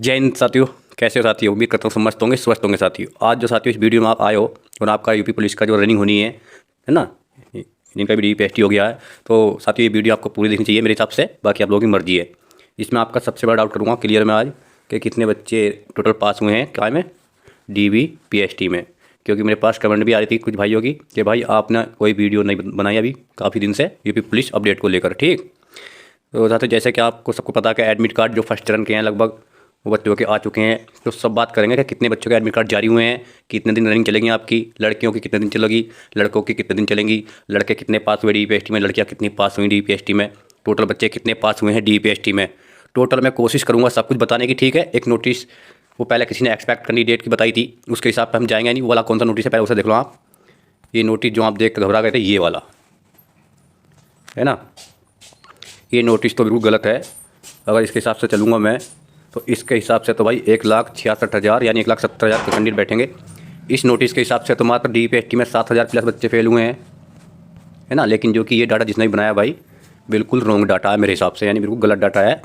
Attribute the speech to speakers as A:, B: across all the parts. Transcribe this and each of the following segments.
A: जय हिंद साथियों, कैसे हो साथियों। उम्मीद करता हूँ सब मस्त होंगे, स्वस्थ होंगे साथियों। आज जो साथियों इस वीडियो में आप आए हो और आपका यूपी पुलिस का जो रनिंग होनी है ना, जिनका भी DPST हो गया है, तो साथियों ये वीडियो आपको पूरी देखनी चाहिए मेरे हिसाब से। बाकी आप लोगों की मर्जी है। इसमें आपका सबसे बड़ा डाउट करूँगा क्लियर मैं आज कि कितने बच्चे टोटल पास हुए हैं क्या में DBPST में। क्योंकि मेरे पास कमेंट भी आ रही थी कुछ भाइयों की कि भाई आपने कोई वीडियो नहीं बनाई अभी काफ़ी दिन से यूपी पुलिस अपडेट को लेकर। ठीक, तो साथियों जैसे कि आपको सबको पता है कि एडमिट कार्ड जो फर्स्ट चरण के हैं लगभग वो बच्चों के आ चुके हैं। तो सब बात करेंगे कि कितने बच्चों के एडमिट कार्ड जारी हुए हैं, कितने दिन रनिंग चलेंगी आपकी, लड़कियों की कितने दिन चलेगी, लड़कों की कितने दिन चलेंगी, लड़के कितने पास हुए DPST में, लड़कियाँ कितनी पास हुई DPST में, टोटल बच्चे कितने पास हुए हैं DPST में। टोटल मैं कोशिश करूँगा सब कुछ बताने की। ठीक है, एक नोटिस वो पहले किसी ने एक्सपेक्ट कैंडिडेट की बताई थी, उसके हिसाब पर हम जाएंगे नहीं। वो वाला कौन सा नोटिस है पहले उसे देख लो आप। ये नोटिस जो आप देख कर घबरा गए थे, ये वाला है ना, ये नोटिस तो बिल्कुल गलत है। अगर इसके हिसाब से चलूँगा मैं तो इसके हिसाब से तो भाई 1,66,000 यानी 1,70,000 के कैंडिडेट बैठेंगे। इस नोटिस के हिसाब से तो मात्र DPST में 7,000 प्लस बच्चे फेल हुए हैं, है ना। लेकिन जो कि ये डाटा जिसने भी बनाया भाई बिल्कुल रॉन्ग डाटा है मेरे हिसाब से, यानी बिल्कुल गलत डाटा है।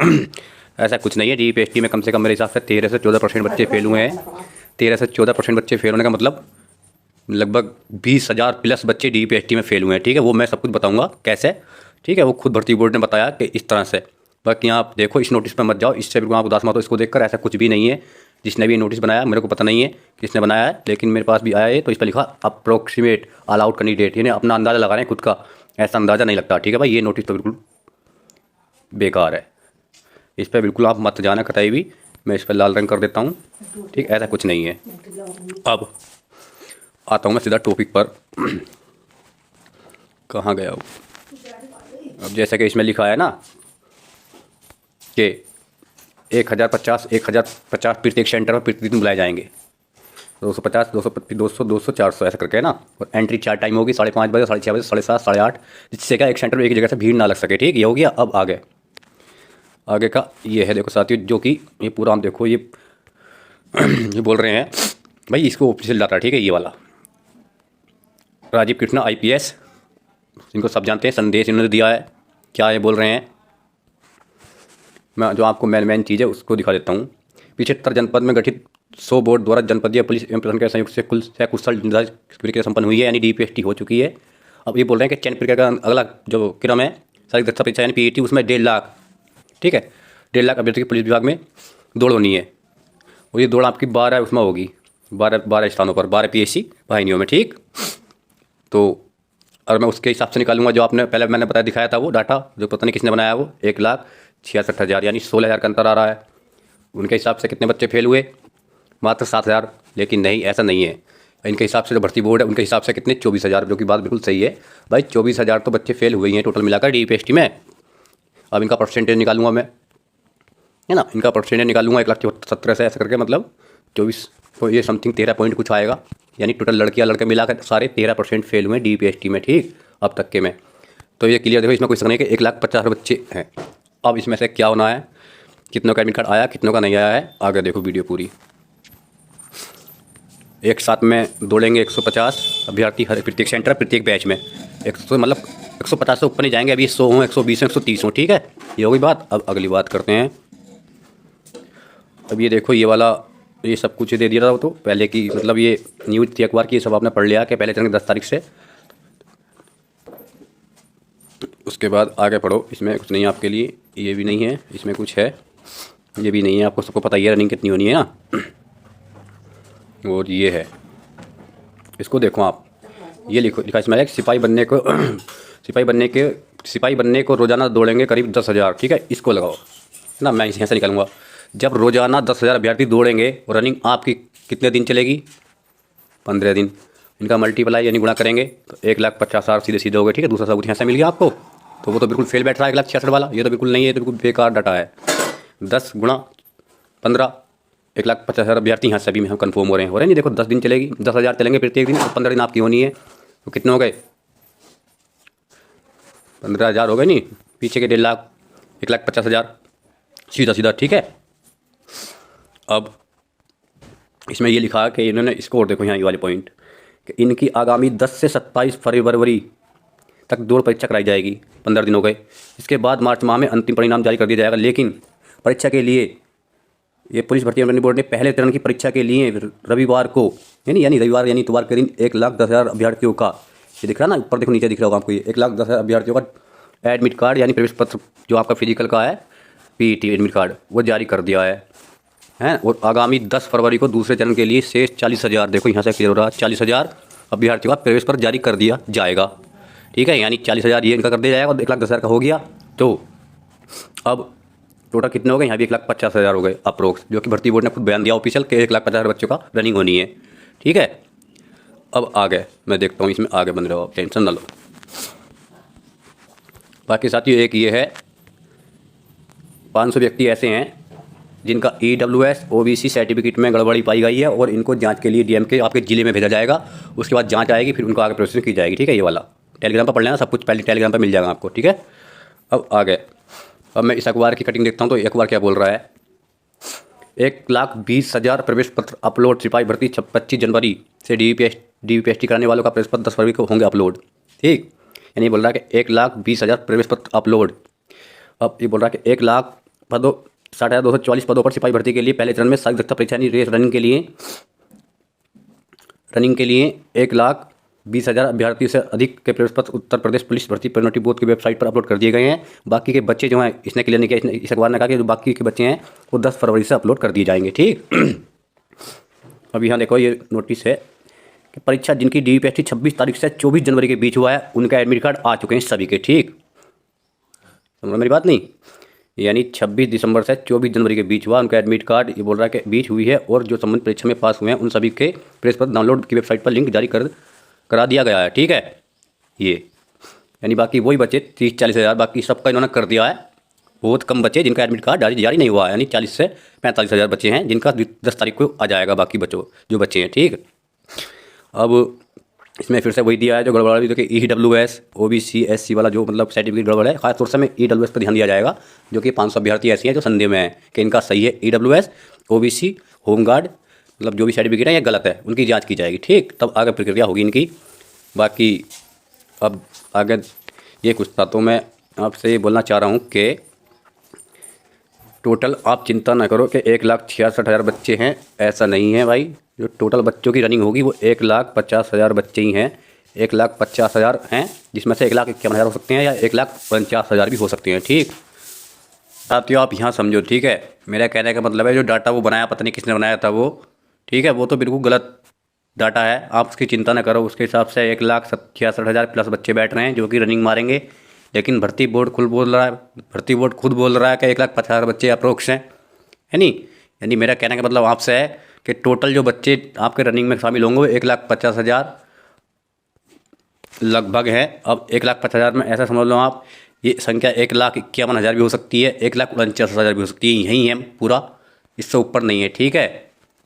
A: ऐसा कुछ नहीं है। DPST में कम से कम मेरे हिसाब से 13 से 14% बच्चे फेल हुए हैं। 13 से 14% बच्चे फेल होने का मतलब लगभग 20,000 प्लस बच्चे DPST में फेल हुए हैं। ठीक है, वो मैं सब कुछ बताऊँगा कैसे। ठीक है, वो खुद भर्ती बोर्ड ने बताया कि इस तरह से। बाकी आप देखो, इस नोटिस पर मत जाओ, इससे बिल्कुल आप उदास मत हो। इसको देखकर ऐसा कुछ भी नहीं है। जिसने भी ये नोटिस बनाया मेरे को पता नहीं है किसने बनाया है, लेकिन मेरे पास भी आया है तो इस पर लिखा अप्रोक्सीमेट ऑल आउट कैंडिडेट, यानी अपना अंदाज़ा लगा रहे हैं खुद का। ऐसा अंदाज़ा नहीं लगता। ठीक है भाई, ये नोटिस तो बिल्कुल बेकार है। इस पर बिल्कुल आप मत जाना कतई भी। मैं इस पर लाल रंग कर देता हूँ। ठीक, ऐसा कुछ नहीं है। अब आता हूँ मैं सीधा टॉपिक पर। कहाँ गया हूँ। अब जैसे कि इसमें लिखा है ना कि 1,050 प्रत्येक सेंटर में प्रतिदिन बुलाए जाएंगे। 250, 200, 200, 400 ऐसा करके है ना। और एंट्री 4 टाइम होगी, 5:30 बजे, 6:30 बजे, 7:30, 8:30, जिससे क्या एक सेंटर में एक जगह से भीड़ ना लग सके। ठीक, ये हो गया। अब आगे का ये है, देखो साथियों, जो कि ये पूरा हम देखो ये ये बोल रहे हैं भाई, इसको ऑफिशियल डाटा। ठीक है, ये वाला राजीव कृष्णा IPS, इनको सब जानते हैं, संदेश इन्होंने दिया है। क्या ये बोल रहे हैं, मैं जो आपको मेन चीज़ है उसको दिखा देता हूँ। 75 जनपद में गठित 100 बोर्ड द्वारा जनपदीय पुलिस एवं प्रशासन के सहयोग से कुल कुशल प्रक्रिया संपन्न हुई है, यानी DPST हो चुकी है। अब ये बोल रहे हैं कि चयन प्रक्रिया का अगला जो क्रम है शारीरिक दक्षता परीक्षा यानी PET, उसमें 1.5 लाख। ठीक है, 1.5 लाख अभ्यर्थी की पुलिस विभाग में दौड़ होनी है। और ये दौड़ आपकी 12 उसमें होगी, 12 स्थानों पर, 12 PSC वाहिनियों में। ठीक, तो और मैं उसके हिसाब से निकालूंगा जो आपने पहले मैंने बताया दिखाया था वो डाटा, जो पता नहीं किसने बनाया, वो 1,66,000 यानी 16,000 का अंतर आ रहा है। उनके हिसाब से कितने बच्चे फेल हुए, मात्र 7,000। लेकिन नहीं, ऐसा नहीं है। इनके हिसाब से जो भर्ती बोर्ड है उनके हिसाब से कितने 24,000, जो कि बात बिल्कुल सही है भाई। 24,000 तो बच्चे फेल हुए ही हैं टोटल मिलाकर DPST में। अब इनका परसेंटेज निकालूंगा मैं, है ना। इनका परसेंटेज निकालूंगा 1,70,000 से ऐसा करके, मतलब 24, तो ये समथिंग 13 पॉइंट कुछ आएगा। यानी टोटल लड़कियां लड़के मिलाकर सारे 13% फेल हुए DPST में। ठीक, अब तक के में तो ये क्लियर देखो, इसमें कोई शक नहीं कि 1,50,000 बच्चे हैं। अब इसमें से क्या होना है, कितनों का एडमिट कार्ड आया, कितनों का नहीं आया है, आगे देखो वीडियो पूरी। एक साथ में दौड़ेंगे 150 अभ्यर्थी हर प्रत्येक सेंटर प्रत्येक बैच में। 100 मतलब 150 से ऊपर नहीं जाएंगे। अभी 100 हों, 120 हों, 130 हों। ठीक है, ये होगी बात। अब अगली बात करते हैं। अब ये देखो, ये वाला ये सब कुछ दे दिया था। तो पहले की मतलब ये न्यूज़ थी अखबार की, ये सब आपने पढ़ लिया कि पहले चरण 10 तारीख से। उसके बाद आगे पढ़ो, इसमें कुछ नहीं है आपके लिए। ये भी नहीं है, इसमें कुछ है, ये भी नहीं है। आपको सबको पता ही है रनिंग कितनी होनी है ना। और ये है, इसको देखो आप, ये लिखो, लिखा इसमें है सिपाही बनने को रोज़ाना दौड़ेंगे करीब 10,000। ठीक है, इसको लगाओ ना, मैं यहाँ से निकालूंगा। जब रोज़ाना 10,000 अभ्यर्थी दौड़ेंगे और रनिंग आपकी कितने दिन चलेगी, 15 दिन। इनका मल्टीप्लाई यानी गुणा करेंगे तो 1,50,000 सीधे सीधे हो गए। ठीक है, दूसरा सब कुछ यहाँ से मिल गया आपको। तो वो तो बिल्कुल फेल बैठ रहा है 1,66,000 वाला। ये तो बिल्कुल नहीं है, ये तो बिल्कुल बेकार डाटा है। 10 गुणा 15, 1,50,000 अभ्यर्थी यहाँ सभी में हम कन्फर्म हो रहे हैं नहीं। देखो 10 दिन चलेगी, 10,000 चलेंगे प्रत्येक दिन, और 15 दिन आपकी होनी है। तो कितने हो गए, 15,000 हो गए नहीं, पीछे के 1.5 लाख, 1,50,000 सीधा सीधा। ठीक है, अब इसमें ये लिखा कि इन्होंने स्कोर देखो यहाँ ये वाले पॉइंट कि इनकी आगामी 10 से 27 फरवरी तक दौड़ परीक्षा कराई जाएगी। 15 दिन हो गए। इसके बाद मार्च माह में अंतिम परिणाम जारी कर दिया जाएगा। लेकिन परीक्षा के लिए ये पुलिस भर्ती रनिंग बोर्ड ने पहले चरण की परीक्षा के लिए रविवार को यानी रविवार यानी इतवार के दिन 1,10,000 अभ्यर्थियों का, ये दिख रहा ना ऊपर, देखो नीचे दिख रहा होगा आपको, ये 1,10,000 अभ्यर्थियों का एडमिट कार्ड यानी प्रवेश पत्र जो आपका फिजिकल का है, पीईटी एडमिट कार्ड, वो जारी कर दिया है। और आगामी 10 फरवरी को दूसरे चरण के लिए शेष 40,000, देखो यहाँ से क्लियर हो रहा है, 40,000 अभ्यर्थियों का प्रवेश पत्र जारी कर दिया जाएगा। ठीक है, यानी 40,000 ये इनका कर दिया जाएगा और 1,10,000 का हो गया। तो अब टोटल कितने हो गए, यहाँ भी 1,50,000 हो गए अप्रोक्स, जो कि भर्ती बोर्ड ने खुद बयान दिया ऑफिशियल के 1,50,000 बच्चों का रनिंग होनी है। ठीक है, अब आगे मैं देखता हूँ, इसमें आगे बन रहे हो, टेंशन ना लो। बाकी साथियों एक ये है, 500 व्यक्ति ऐसे हैं जिनका EWS OBC सर्टिफिकेट में गड़बड़ी पाई गई है और इनको जांच के लिए DMK आपके ज़िले में भेजा जाएगा। उसके बाद जांच आएगी, फिर उनको आगे प्रोसेसिंग की जाएगी। ठीक है, ये वाला टेलीग्राम पर पढ़ लेना, सब कुछ पहले टेलीग्राम पर मिल जाएगा आपको। ठीक है, अब आगे, अब मैं इस अखबार की कटिंग देखता हूँ तो अखबार क्या बोल रहा है। 1,20,000 प्रवेश पत्र अपलोड, सिपाही भर्ती 25 जनवरी से DVPST कराने वालों का प्रवेश पत्र 10 फरवरी को होंगे अपलोड। ठीक, यानी बोल रहा है कि 1,20,000 प्रवेश पत्र अपलोड। अब ये बोल रहा है कि 1,00,000 पदों 60,244 पदों पर सिपाही भर्ती के लिए पहले चरण में शारीरिक दक्षता परीक्षा यानी रेस रनिंग के लिए 1,20,000 अभ्यर्थी से अधिक के प्रवेश पत्र उत्तर प्रदेश पुलिस भर्ती प्रोन्नति बोर्ड की वेबसाइट पर अपलोड कर दिए गए हैं। बाकी के बच्चे जो हैं, इसने क्लियर नहीं किया, इस अखबार ने कहा कि जो बाकी के बच्चे हैं वो 10 फरवरी से अपलोड कर दिए जाएंगे। ठीक, अब यहाँ देखो ये नोटिस है कि परीक्षा जिनकी DVPST 26 तारीख से 24 जनवरी के बीच हुआ है उनका एडमिट कार्ड आ चुके हैं सभी के। ठीक, समझ मेरी बात नहीं, यानी 26 दिसंबर से 24 जनवरी के बीच हुआ उनका एडमिट कार्ड, ये बोल रहा है कि बीच हुई है, और जो संबंधित परीक्षा में पास हुए हैं उन सभी के प्रवेश पत्र डाउनलोड की वेबसाइट पर लिंक जारी करा दिया गया है। ठीक है, ये यानी बाकी वही बचे 30-40,000, बाकी सबका इन्होंने कर दिया है। बहुत कम बचे जिनका एडमिट कार्ड जारी नहीं हुआ है, यानी 40 से 45,000 बच्चे हैं जिनका 10 तारीख को आ जाएगा, बाकी बच्चों जो बच्चे हैं। ठीक, अब इसमें फिर से वही दिया है जो गड़बड़ा भी, देखिए EWS OBC SC वाला जो मतलब सर्टिफिकेट गड़बड़ है, खास तौर से में EWS पर ध्यान दिया जाएगा, जो कि 500 अभ्यर्थी ऐसी हैं जो संदेह में हैं कि इनका सही है। EWS OBC होमगार्ड मतलब जो भी सर्टिफिकेट है ये गलत है, उनकी जांच की जाएगी। ठीक, तब आगे प्रक्रिया होगी इनकी। बाकी अब आगे ये कुछ था, तो मैं आपसे ये बोलना चाह रहा हूँ कि टोटल आप चिंता ना करो कि 1,66,000 बच्चे हैं, ऐसा नहीं है भाई। जो टोटल बच्चों की रनिंग होगी वो 1,50,000 बच्चे ही हैं। 1,50,000 हैं, जिसमें से 1,51,000 हो सकते हैं या 1,49,000 भी हो सकते हैं। ठीक, साथियों आप यहाँ समझो। ठीक है, मेरा कहने का मतलब है जो डाटा वो बनाया, पता नहीं किसने बनाया था वो, ठीक है, वो तो बिल्कुल गलत डाटा है, आप उसकी चिंता ना करो। उसके हिसाब से 1,66,000 प्लस बच्चे बैठ रहे हैं जो कि रनिंग मारेंगे, लेकिन भर्ती बोर्ड खुद बोल रहा है कि 1,50,000 बच्चे अप्रोक्स हैं, है नहीं। यानी मेरा कहने का मतलब आपसे है कि टोटल जो बच्चे आपके रनिंग में शामिल होंगे वो 1,50,000 लगभग हैं। अब 1,50,000 में ऐसा समझ लो आप, ये संख्या 1,51,000 भी हो सकती है, 1,49,000 भी हो सकती है, यही है पूरा, इससे ऊपर नहीं है। ठीक है,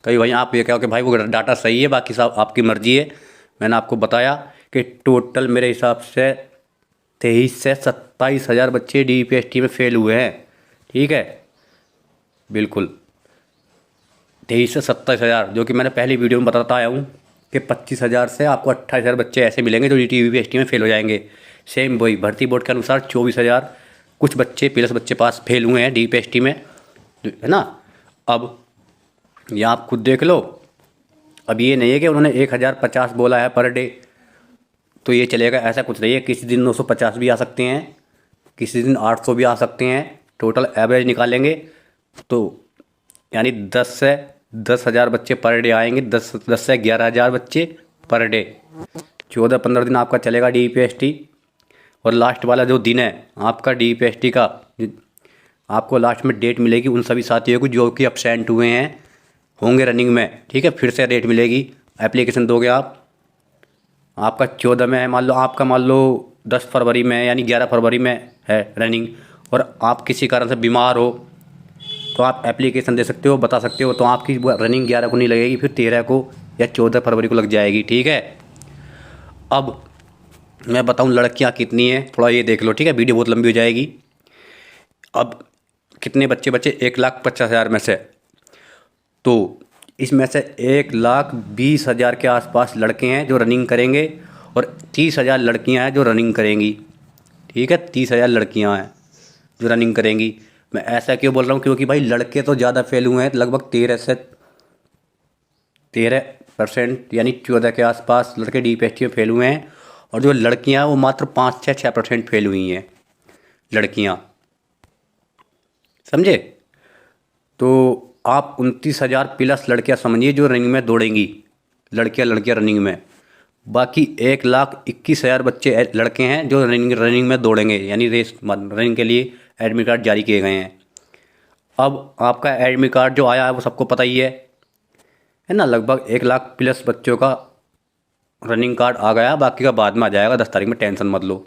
A: कई भाई आप ये कहो कि भाई वो डाटा सही है, बाकी सब आपकी मर्जी है। मैंने आपको बताया कि टोटल मेरे हिसाब से 23 से 27,000 बच्चे DVPST में फेल हुए हैं। ठीक है, बिल्कुल 23 से 27,000, जो कि मैंने पहली वीडियो में बताता आया हूँ कि 25,000 से आपको 28,000 बच्चे ऐसे मिलेंगे जो DVPST में फेल हो जाएंगे। सेम वही भर्ती बोर्ड के अनुसार 24,000 कुछ बच्चे प्लस बच्चे पास फेल हुए हैं DVPST में, है ना। अब ये आप खुद देख लो, अब ये नहीं है कि उन्होंने 1,050 बोला है पर डे तो ये चलेगा, ऐसा कुछ नहीं है। किसी दिन 950 भी आ सकते हैं, किसी दिन 800 भी आ सकते हैं। टोटल एवरेज निकालेंगे तो यानी 10,000 बच्चे पर डे आएंगे, 10 से 11,000 बच्चे पर डे। 14-15 दिन आपका चलेगा DVPST, और लास्ट वाला जो दिन है आपका DVPST का, आपको लास्ट में डेट मिलेगी उन सभी साथियों को जो कि एब्सेंट हुए हैं होंगे रनिंग में। ठीक है, फिर से डेट मिलेगी, एप्लीकेशन दोगे आप, आपका 14 में है, मान लो 10 फरवरी में यानी 11 फरवरी में है रनिंग, और आप किसी कारण से बीमार हो तो आप एप्लीकेशन दे सकते हो, बता सकते हो, तो आपकी रनिंग 11 को नहीं लगेगी, फिर 13 को या 14 फरवरी को लग जाएगी। ठीक है, अब मैं बताऊं लड़कियां कितनी हैं, थोड़ा ये देख लो। ठीक है, वीडियो बहुत लंबी हो जाएगी। अब कितने बच्चे बचे 1,50,000 में से, तो इसमें से 1,20,000 के आसपास लड़के हैं जो रनिंग करेंगे, और 30,000 लड़कियां हैं जो रनिंग करेंगी। ठीक है, 30,000 लड़कियां हैं जो रनिंग करेंगी। मैं ऐसा क्यों बोल रहा हूँ, क्योंकि भाई लड़के तो ज़्यादा फेल हुए हैं, लगभग 13% यानी 14 के आसपास लड़के DPST में फेल हुए हैं। और जो लड़कियां वो मात्र 5-6% फेल हुई हैं लड़कियां, समझे। तो आप 29,000 प्लस लड़कियां समझिए जो रनिंग में दौड़ेंगी, लड़कियां रनिंग में। बाकी 1,21,000 बच्चे लड़के हैं जो रनिंग में दौड़ेंगे, यानी रेस रनिंग के लिए एडमिट कार्ड जारी किए गए हैं। अब आपका एडमिट कार्ड जो आया है वो सबको पता ही है ना, लगभग 1,00,000 प्लस बच्चों का रनिंग कार्ड आ गया, बाकी का बाद में आ जाएगा 10 तारीख में, टेंशन मत लो।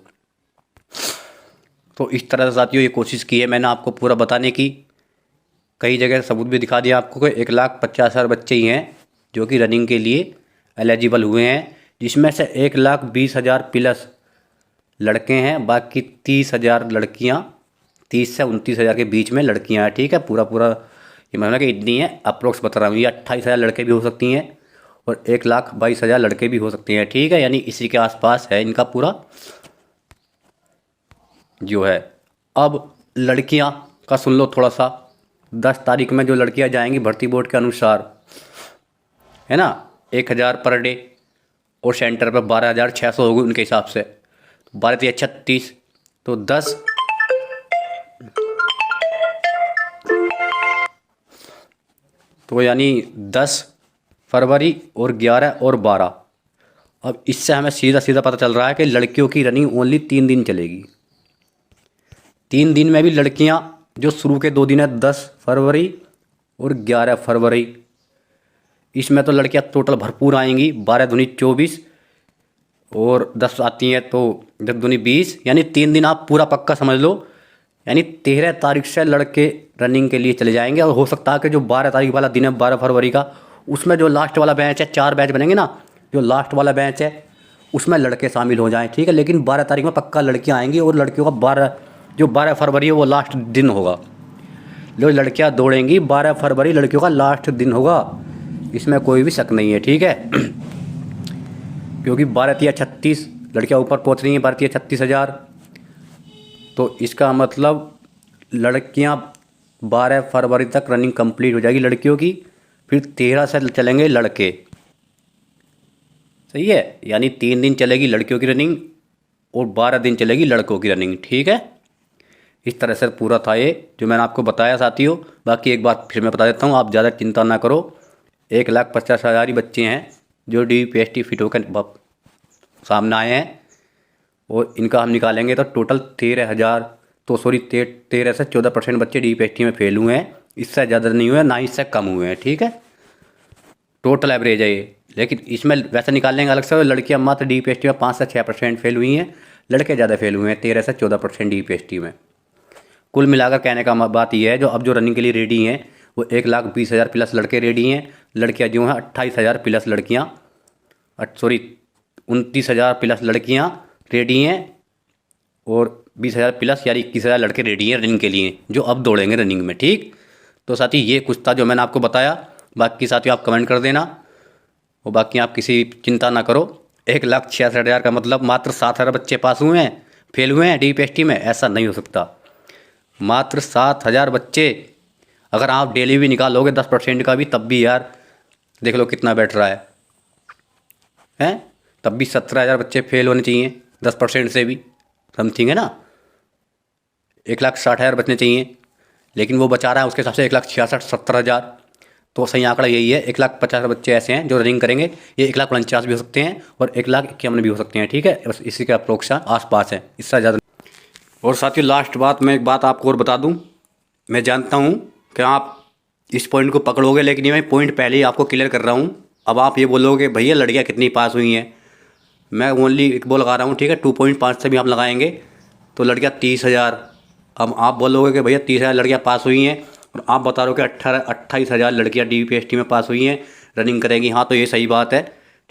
A: तो इस तरह से साथियों ये कोशिश की है मैंने आपको पूरा बताने की, कई जगह सबूत भी दिखा दिया आपको कि 1,50,000 बच्चे ही हैं जो कि रनिंग के लिए एलिजिबल हुए हैं, जिसमें से 1,20,000 प्लस लड़के हैं, बाकी 30,000 लड़कियां, 30 से 29,000 के बीच में लड़कियां हैं। ठीक है, पूरा ये मतलब कि इतनी है, अप्रोक्स बता रहा हूँ। ये 28,000 लड़के भी हो सकती हैं और 1,22,000 लड़के भी हो सकते हैं। ठीक है, यानी इसी के आसपास है इनका पूरा जो है। अब लड़कियां का सुन लो थोड़ा सा। 10 तारीख में जो लड़कियां जाएंगी भर्ती बोर्ड के अनुसार, है ना, 1,000 पर डे, और सेंटर पर 12,600 होगी उनके हिसाब से। 12 या 36, तो 10 तो यानी 10 फरवरी और 11 और 12। अब इससे हमें सीधा सीधा पता चल रहा है कि लड़कियों की रनिंग ओनली 3 दिन चलेगी। 3 दिन में भी लड़कियां जो शुरू के 2 दिन है 10 फरवरी और 11 फरवरी, इसमें तो लड़कियां टोटल भरपूर आएंगी। 12 दूनी 24 और 10 आती हैं तो 10 दूनी 20, यानी 3 दिन आप पूरा पक्का समझ लो। यानी 13 तारीख से लड़के रनिंग के लिए चले जाएंगे। और हो सकता है कि जो 12 तारीख वाला दिन है 12 फरवरी का, उसमें जो लास्ट वाला बैच है, 4 बैच बनेंगे ना, जो लास्ट वाला बैच है उसमें लड़के शामिल हो जाएं। ठीक है, लेकिन 12 तारीख में पक्का लड़कियां आएंगी और लड़कियों का 12 फरवरी है वो लास्ट दिन होगा। जो लड़कियां दौड़ेंगी 12 फरवरी लड़कियों का लास्ट दिन होगा, इसमें कोई भी शक नहीं है। ठीक है, क्योंकि 12 या 36 लड़कियां ऊपर पहुंच रही हैं, 12 या 36,000, तो इसका मतलब लड़कियां 12 फरवरी तक रनिंग कंप्लीट हो जाएगी लड़कियों की। फिर 13 से चलेंगे लड़के, सही है, यानी 3 दिन चलेगी लड़कियों की रनिंग और 12 दिन चलेगी लड़कों की रनिंग। ठीक है, इस तरह से पूरा था ये जो मैंने आपको बताया साथियों। बाकी एक बात फिर मैं बता देता हूँ, आप ज़्यादा चिंता ना करो। 1,50,000 ही बच्चे हैं जो DPST फिट होकर सामने आए हैं, और इनका हम निकालेंगे तो टोटल 13,000, तो सॉरी 13 से 14% बच्चे DPST में फेल हुए हैं। इससे ज़्यादा नहीं हुए, ना इससे कम हुए हैं। ठीक है, टोटल एवरेज है ये। लेकिन इसमें वैसे निकाल लेंगे अलग से, लड़कियां मात्र DPST में 5 से 6% फेल हुई हैं, लड़के ज़्यादा फेल हुए हैं 13 से 14% DPST में। कुल मिलाकर कहने का बात यह है, जो अब जो रनिंग के लिए रेडी हैं वो 1,20,000 प्लस लड़के रेडी हैं। लड़कियां जो हैं 28,000 प्लस लड़कियां, सॉरी 29,000 प्लस लड़कियां रेडी हैं, और 20,000 प्लस यानी 21,000 लड़के रेडी हैं रनिंग के लिए, जो अब दौड़ेंगे रनिंग में। ठीक, तो साथी ये कुछ था जो मैंने आपको बताया। बाकी साथियों आप कमेंट कर देना, और बाकी आप किसी चिंता ना करो। 1,66,000 का मतलब मात्र 7,000 बच्चे पास हुए हैं, फेल हुए हैं DPST में, ऐसा नहीं हो सकता। मात्र 7,000 बच्चे, अगर आप डेली भी निकालोगे 10% का भी, तब भी यार देख लो कितना बैठ रहा है, तब भी 17,000 बच्चे फेल होने चाहिए 10% से भी समथिंग, है ना। 1,60,000 बचने चाहिए, लेकिन वो बचा रहा है उसके हिसाब से 1,66,000-70,000। तो सही आंकड़ा यही है। 1,50,000 बच्चे ऐसे हैं जो रनिंग करेंगे। ये 1,49,000 भी हो सकते हैं और 1,51,000 भी हो सकते हैं। ठीक है, बस इसी का अप्रोक्स आसपास है, इससे ज़्यादा। और साथियों लास्ट बात, मैं एक बात आपको और बता दूं, मैं जानता हूं कि आप इस पॉइंट को पकड़ोगे, लेकिन ये मैं पॉइंट पहले ही आपको क्लियर कर रहा हूं। अब आप ये बोलोगे भैया लड़कियां कितनी पास हुई हैं, मैं ओनली एक बोल लगा रहा हूं। ठीक है, 2.5 से भी आप लगाएंगे तो लड़कियां 30,000। अब आप बोलोगे कि भैया 30,000 लड़कियां पास हुई हैं, और आप बता रहे हो कि 28,000 लड़कियां DPST में पास हुई हैं, रनिंग करेंगी। हाँ, तो ये सही बात है।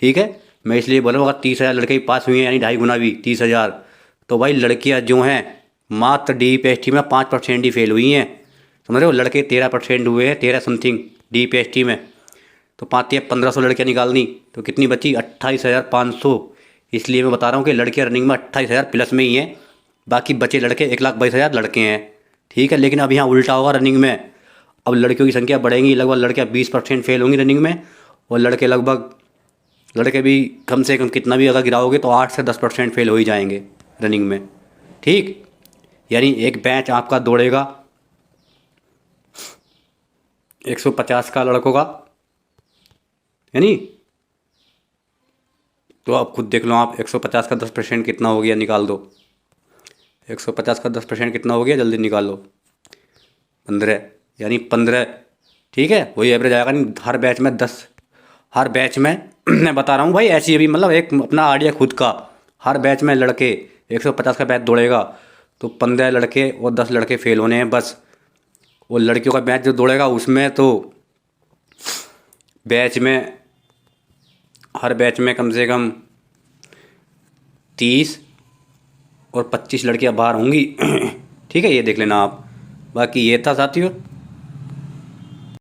A: ठीक है, मैं इसलिए बोल रहा हूँ अगर 30,000 लड़के पास हुई हैं, यानी 2.5 गुना भी 30,000, तो भाई लड़कियां जो हैं मात्र DPST में 5% ही फेल हुई हैं, समझ रहे हो। लड़के 13% हुए हैं, 13 समथिंग DPST में, तो 5 या 1,500 लड़कियाँ निकालनी तो कितनी बची, 28,500। इसलिए मैं बता रहा हूँ कि लड़कियाँ रनिंग में 28,000 प्लस में ही हैं, बाकी बचे लड़के 1,22,000 लड़के हैं। ठीक है। लेकिन अब यहाँ उल्टा होगा रनिंग में। अब लड़कियों की संख्या बढ़ेंगी, लगभग लड़कियाँ 20% फेल होंगी रनिंग में, और लड़के भी कम से कम कितना भी अगर गिराओगे तो 8 से 10% फेल हो ही जाएंगे रनिंग में। ठीक, यानी एक बैच आपका दौड़ेगा 150 का लड़कों का, यानी तो आप खुद देख लो, आप 150 का 10% कितना हो गया, निकाल दो। 150 का 10% कितना हो गया, जल्दी निकाल लो। 15, यानी 15। ठीक है, वही एवरेज आएगा। नहीं, हर बैच में 10, हर बैच में मैं बता रहा हूँ भाई, ऐसी अभी मतलब एक अपना आइडिया खुद का। हर बैच में लड़के 150 का बैच दौड़ेगा तो 15 लड़के और 10 लड़के फेल होने हैं बस। वो लड़कियों का बैच जो दौड़ेगा उसमें तो बैच में, हर बैच में कम से कम 30 और 25 लड़कियां बाहर होंगी। ठीक है, ये देख लेना आप। बाकी ये था साथियों।